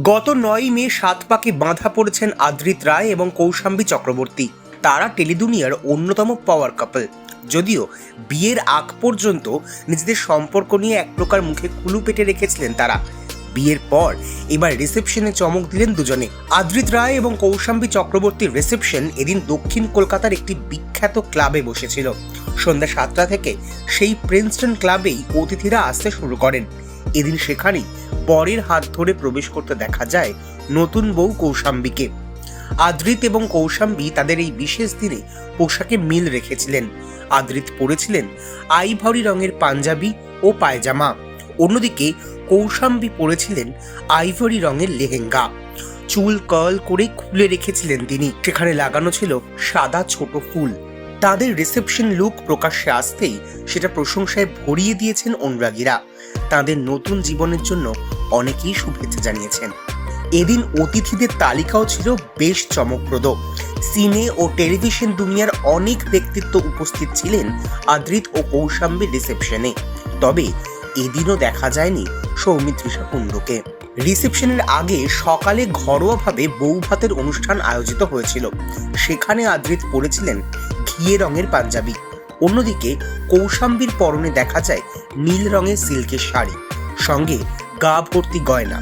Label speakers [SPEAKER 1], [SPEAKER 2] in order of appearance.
[SPEAKER 1] গত ৯ মে ৭ পাকে বাঁধা পড়েছেন আদ্রিত রায় এবং কৌশাম্বী চক্রবর্তী। তারা টেলিদুনিয়ার অন্যতম পাওয়ার কাপল। যদিও বিয়ের আগ পর্যন্ত নিজেদের সম্পর্ক নিয়ে এক প্রকার মুখে কুলু পেটে রেখেছিলেন তারা, বিয়ের পর এবার রিসেপশনে চমক দিলেন দুজনে। আদ্রিত রায় এবং কৌশাম্বী চক্রবর্তীর রিসেপশন এদিন দক্ষিণ কলকাতার একটি বিখ্যাত ক্লাবে বসেছিল। সন্ধ্যা ৭টা থেকে সেই প্রিন্সটন ক্লাবেই অতিথিরা আসতে শুরু করেন। এদিন সেখানেই বরের হাত ধরে প্রবেশ করতে দেখা যায় নতুন বউ কৌশাম্বীকে। আদ্রিত এবং কৌশাম্বী তাদের এই বিশেষ দিনে পোশাকে মিল রেখেছিলেন। আদ্রিত পরেছিলেন আইভরি রঙের পাঞ্জাবি ও পায়জামা, অন্যদিকে কৌশাম্বী পরেছিলেন আইভরি রঙের লেহেঙ্গা। চুল কার্ল করে খুলে রেখেছিলেন তিনি, সেখানে লাগানো ছিল সাদা ছোট ফুল। তাদের রিসেপশন লুক প্রকাশ্যে আসতেই সেটা প্রশংসায় ভরিয়ে দিয়েছেন অনুরাগীরা। তাদের নতুন জীবনের জন্য অনেকেই শুভেচ্ছা জানিয়েছেন। এদিন অতিথিদের তালিকাও ছিল বেশ চমকপ্রদ। সিনে ও টেলিভিশন দুনিয়ার অনেক ব্যক্তিত্ব উপস্থিত ছিলেন আদ্রিত ও কৌশাম্বীর রিসেপশনে। তবে এদিনও দেখা যায়নি সৌমিত্রিষা কুণ্ডুকে। রিসেপশনের আগে সকালে ঘরোয়াভাবে বউ ভাতের অনুষ্ঠান আয়োজিত হয়েছিল। সেখানে আদ্রিত পরেছিলেন ঘিয়ে রঙের পাঞ্জাবি, অন্যদিকে কৌশাম্বীর পরনে দেখা যায় নীল রঙের সিল্কের শাড়ি, সঙ্গে গা ভর্তি গয়না।